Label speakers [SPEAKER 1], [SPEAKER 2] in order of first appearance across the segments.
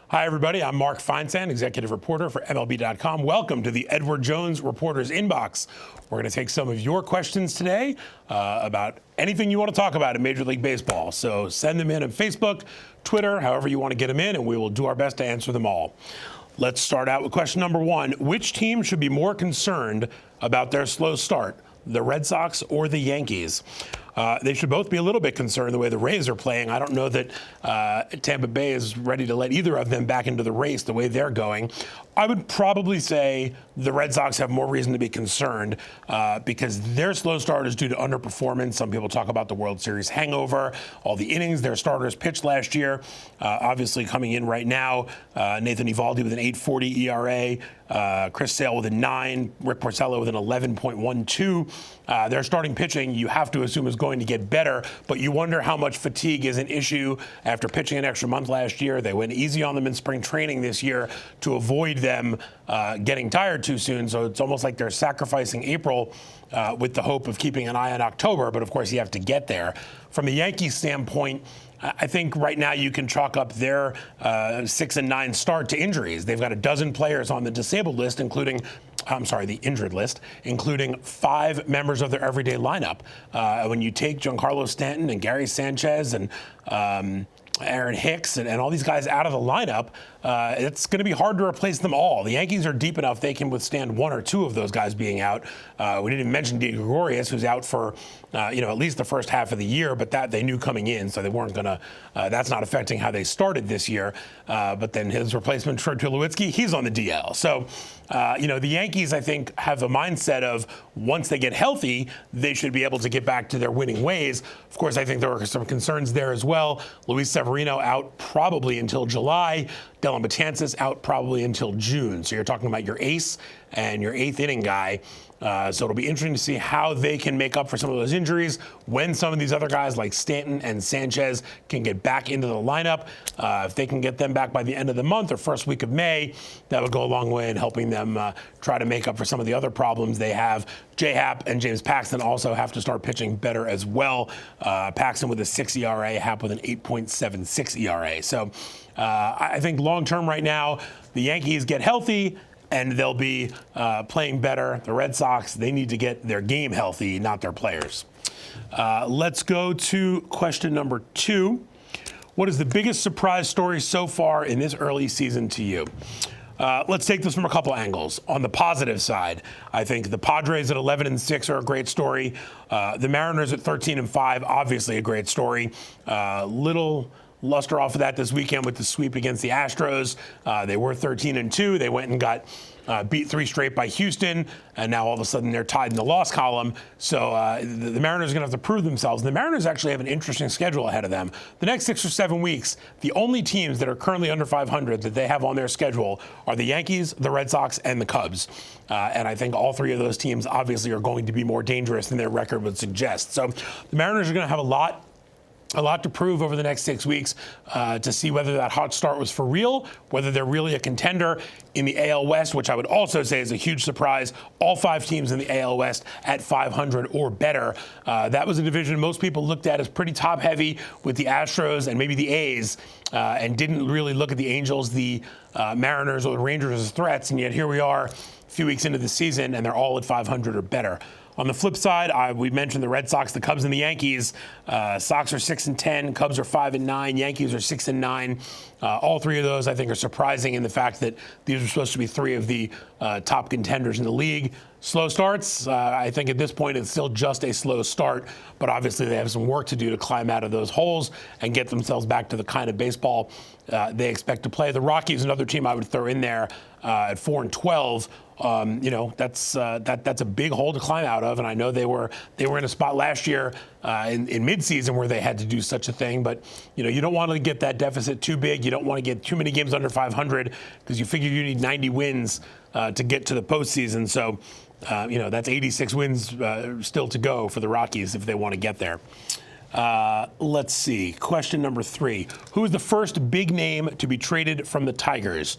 [SPEAKER 1] Hi, everybody. I'm Mark Feinsand, executive reporter for MLB.com. Welcome to the Edward Jones Reporter's Inbox. We're going to take some of your questions today about anything you want to talk about in Major League Baseball. So send them in on Facebook, Twitter, however you want to get them in, and we will do our best to answer them all. Let's start out with question number one. Which team should be more concerned about their slow start, the Red Sox or the Yankees? They should both be a little bit concerned the way the Rays are playing. I don't know that Tampa Bay is ready to let either of them back into the race the way they're going. I would probably say the Red Sox have more reason to be concerned because their slow start is due to underperformance. Some people talk about the World Series hangover, all the innings their starters pitched last year. Obviously coming in right now, Nathan Eovaldi with an 8.40 ERA, Chris Sale with a 9, Rick Porcello with an 11.12. Their starting pitching, you have to assume, is going to get better, but you wonder how much fatigue is an issue after pitching an extra month last year. They went easy on them in spring training this year to avoid them getting tired too soon. So it's almost like they're sacrificing April with the hope of keeping an eye on October. But of course, you have to get there. From the Yankees standpoint, I think right now you can chalk up their 6-9 start to injuries. They've got a dozen players on the disabled list, the injured list, including 5 members of their everyday lineup. When you take Giancarlo Stanton and Gary Sanchez and Aaron Hicks and all these guys out of the lineup, it's going to be hard to replace them all. The Yankees are deep enough they can withstand 1 or 2 of those guys being out. We didn't even mention Didi Gregorius, who's out for at least the first half of the year, but that they knew coming in, so they weren't going to. That's not affecting how they started this year. But then his replacement, Troy Tulowitzki, he's on the DL. So the Yankees, I think, have a mindset of once they get healthy, they should be able to get back to their winning ways. Of course, I think there are some concerns there as well. Luis Severino out probably until July. Dylan Betances out probably until June. So you're talking about your ace and your 8th inning guy. So it'll be interesting to see how they can make up for some of those injuries when some of these other guys like Stanton and Sanchez can get back into the lineup. If they can get them back by the end of the month or first week of May, that would go a long way in helping them try to make up for some of the other problems they have. J-Happ and James Paxton also have to start pitching better as well. Paxton with a 6 ERA, Happ with an 8.76 ERA. So I think long-term right now, the Yankees get healthy, and they'll be playing better. The Red Sox, they need to get their game healthy, not their players. Let's go to question number 2. What is the biggest surprise story so far in this early season to you? Let's take this from a couple angles. On the positive side, I think the Padres at 11-6 are a great story. The Mariners at 13-5, obviously a great story. Little luster off of that this weekend with the sweep against the Astros. They were 13-2. They went and got beat 3 straight by Houston, and now all of a sudden they're tied in the loss column. So the Mariners are going to have to prove themselves. And the Mariners actually have an interesting schedule ahead of them. The next 6 or 7 weeks, the only teams that are currently under 500 that they have on their schedule are the Yankees, the Red Sox, and the Cubs. And I think all 3 of those teams obviously are going to be more dangerous than their record would suggest. So the Mariners are going to have a lot to prove over the next 6 weeks to see whether that hot start was for real, whether they're really a contender in the AL West, which I would also say is a huge surprise. All 5 teams in the AL West at 500 or better. That was a division most people looked at as pretty top-heavy with the Astros and maybe the A's, and didn't really look at the Angels, the Mariners, or the Rangers as threats. And yet here we are a few weeks into the season, and they're all at 500 or better. On the flip side, we mentioned the Red Sox, the Cubs, and the Yankees. Sox are 6-10, Cubs are 5-9, Yankees are 6-9. All 3 of those, I think, are surprising in the fact that these are supposed to be 3 of the top contenders in the league. Slow starts, I think at this point it's still just a slow start, but obviously they have some work to do to climb out of those holes and get themselves back to the kind of baseball they expect to play. The Rockies, another team I would throw in there at 4-12. That's a big hole to climb out of, and I know they were in a spot last year in midseason where they had to do such a thing. But you don't want to get that deficit too big. You don't want to get too many games under 500 because you figure you need 90 wins to get to the postseason. So that's 86 wins still to go for the Rockies if they want to get there. Let's see. Question number 3. Who is the first big name to be traded from the Tigers?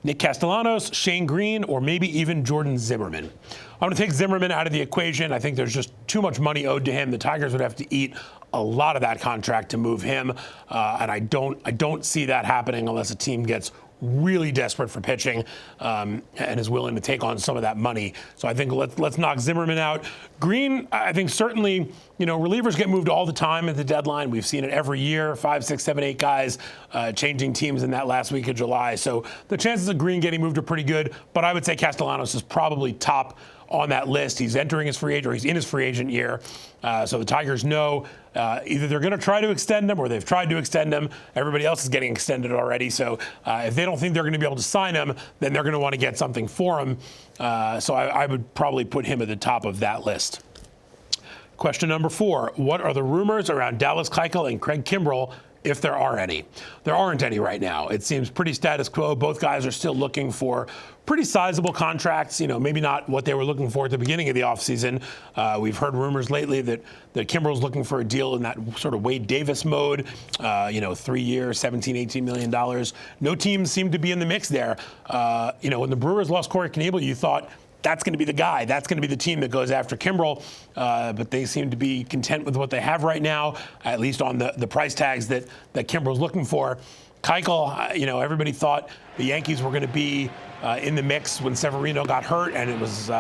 [SPEAKER 1] Nick Castellanos, Shane Green, or maybe even Jordan Zimmerman. I'm going to take Zimmerman out of the equation. I think there's just too much money owed to him. The Tigers would have to eat a lot of that contract to move him, and I don't see that happening unless a team gets really desperate for pitching and is willing to take on some of that money. So I think let's knock Zimmerman out. Green, I think certainly, relievers get moved all the time at the deadline. We've seen it every year, 5, 6, 7, 8 guys changing teams in that last week of July. So the chances of Green getting moved are pretty good, but I would say Castellanos is probably top on that list. He's entering his free agent, or he's in his free agent year. So the Tigers know either they're going to try to extend him or they've tried to extend him. Everybody else is getting extended already. So if they don't think they're going to be able to sign him, then they're going to want to get something for him. So I would probably put him at the top of that list. Question number 4. What are the rumors around Dallas Keuchel and Craig Kimbrell, if there are any? There aren't any right now. It seems pretty status quo. Both guys are still looking for pretty sizable contracts, maybe not what they were looking for at the beginning of the offseason. We've heard rumors lately that Kimbrell's looking for a deal in that sort of Wade Davis mode, 3 years, $17, $18 million. No teams seem to be in the mix there. When the Brewers lost Corey Knebel, you thought, that's going to be the guy. That's going to be the team that goes after Kimbrell. But they seem to be content with what they have right now, at least on the price tags that Kimbrell's looking for. Keuchel, everybody thought the Yankees were going to be in the mix when Severino got hurt, and it was,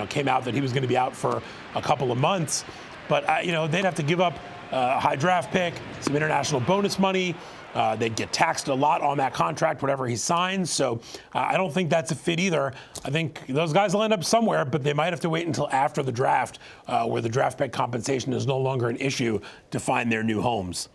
[SPEAKER 1] came out that he was going to be out for a couple of months. But, they'd have to give up a high draft pick, some international bonus money. They'd get taxed a lot on that contract, whatever he signs. So I don't think that's a fit either. I think those guys will end up somewhere, but they might have to wait until after the draft, where the draft pick compensation is no longer an issue, to find their new homes.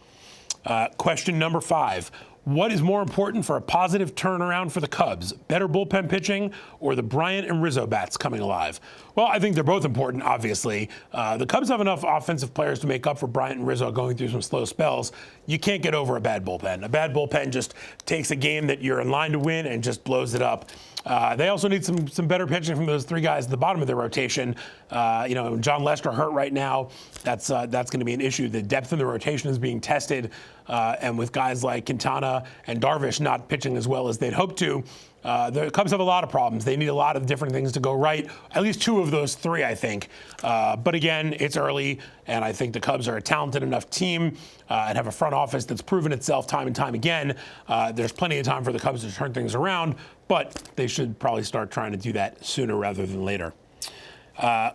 [SPEAKER 1] Question number 5. What is more important for a positive turnaround for the Cubs? Better bullpen pitching or the Bryant and Rizzo bats coming alive? Well, I think they're both important, obviously. The Cubs have enough offensive players to make up for Bryant and Rizzo going through some slow spells. You can't get over a bad bullpen. A bad bullpen just takes a game that you're in line to win and just blows it up. They also need some better pitching from those 3 guys at the bottom of their rotation. John Lester hurt right now. That's going to be an issue. The depth in the rotation is being tested, and with guys like Quintana and Darvish not pitching as well as they'd hoped to, the Cubs have a lot of problems. They need a lot of different things to go right. At least 2 of those 3, I think. But again, it's early, and I think the Cubs are a talented enough team and have a front office that's proven itself time and time again. There's plenty of time for the Cubs to turn things around, but they should probably start trying to do that sooner rather than later.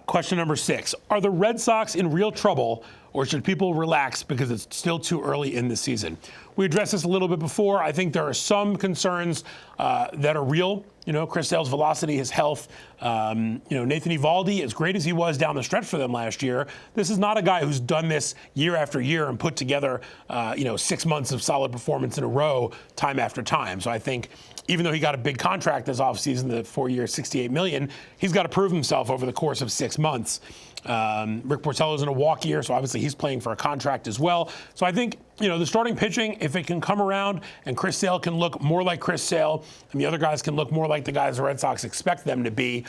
[SPEAKER 1] Question number 6. Are the Red Sox in real trouble, or should people relax because it's still too early in the season? We addressed this a little bit before. I think there are some concerns that are real. Chris Sale's velocity, his health. Nathan Eovaldi, as great as he was down the stretch for them last year, this is not a guy who's done this year after year and put together, 6 months of solid performance in a row, time after time. So I think even though he got a big contract this offseason, the 4-year, $68 million, he's got to prove himself over the course of 6 months. Rick Porcello's in a walk year, so obviously he's playing for a contract as well. So I think, the starting pitching, if it can come around and Chris Sale can look more like Chris Sale and the other guys can look more like the guys the Red Sox expect them to be,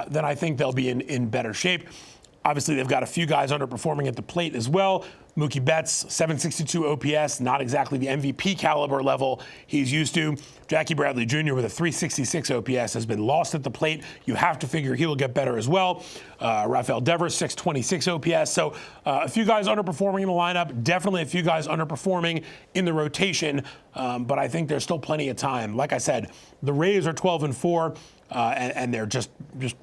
[SPEAKER 1] then I think they'll be in better shape. Obviously, they've got a few guys underperforming at the plate as well. Mookie Betts, 762 OPS, not exactly the MVP caliber level he's used to. Jackie Bradley Jr. with a 366 OPS has been lost at the plate. You have to figure he will get better as well. Rafael Devers, 626 OPS. So a few guys underperforming in the lineup, definitely a few guys underperforming in the rotation, but I think there's still plenty of time. Like I said, the Rays are 12-4. And they're just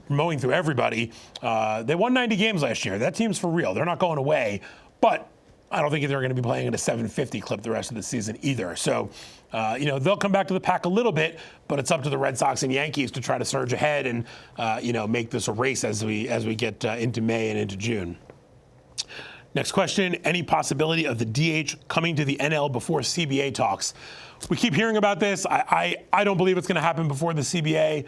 [SPEAKER 1] mowing through everybody. They won 90 games last year. That team's for real. They're not going away. But I don't think they're going to be playing at a 750 clip the rest of the season either. So, they'll come back to the pack a little bit, but it's up to the Red Sox and Yankees to try to surge ahead and, make this a race as we get into May and into June. Next question, any possibility of the DH coming to the NL before CBA talks? We keep hearing about this. I don't believe it's going to happen before the CBA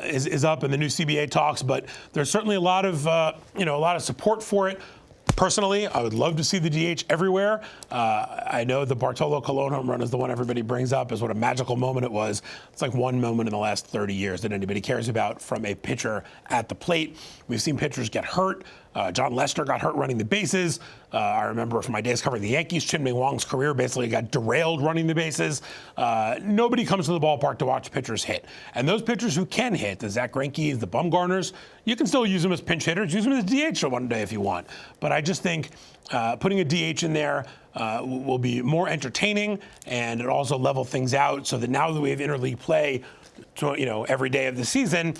[SPEAKER 1] is up and the new CBA talks, but there's certainly a lot of support for it. Personally, I would love to see the DH everywhere. I know the Bartolo Colon home run is the one everybody brings up as what a magical moment it was. It's like one moment in the last 30 years that anybody cares about from a pitcher at the plate. We've seen pitchers get hurt. John Lester got hurt running the bases. I remember from my days covering the Yankees, Chin-Ming Wong's career basically got derailed running the bases. Nobody comes to the ballpark to watch pitchers hit. And those pitchers who can hit, the Zach Greinke's, the Bumgarners, you can still use them as pinch hitters. Use them as DH one day if you want. But I just think putting a DH in there will be more entertaining, and it also level things out so that now that we have interleague play, every day of the season,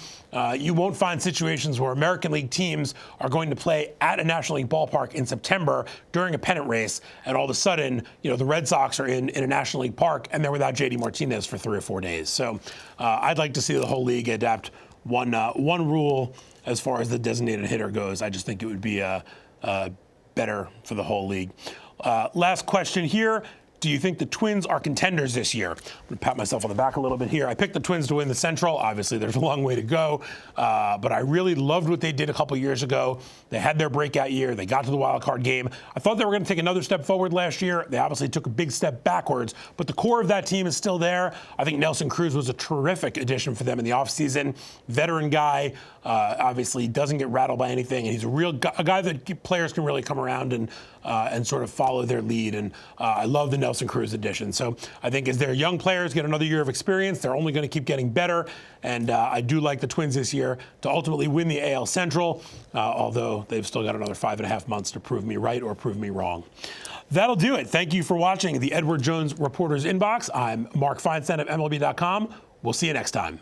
[SPEAKER 1] you won't find situations where American League teams are going to play at a National League ballpark in September during a pennant race, and all of a sudden, the Red Sox are in a National League park and they're without JD Martinez for 3 or 4 days. So I'd like to see the whole league adapt one rule as far as the designated hitter goes. I just think it would be better for the whole league. Last question here. Do you think the Twins are contenders this year? I'm going to pat myself on the back a little bit here. I picked the Twins to win the Central. Obviously, there's a long way to go. But I really loved what they did a couple years ago. They had their breakout year. They got to the wild card game. I thought they were going to take another step forward last year. They obviously took a big step backwards. But the core of that team is still there. I think Nelson Cruz was a terrific addition for them in the offseason. Veteran guy. Obviously doesn't get rattled by anything. And he's a guy that players can really come around and sort of follow their lead. And I love the Nelson Cruz addition. So I think as their young players get another year of experience, they're only going to keep getting better. And I do like the Twins this year to ultimately win the AL Central, although they've still got another 5.5 months to prove me right or prove me wrong. That'll do it. Thank you for watching the Edward Jones Reporters Inbox. I'm Mark Feinsand of MLB.com. We'll see you next time.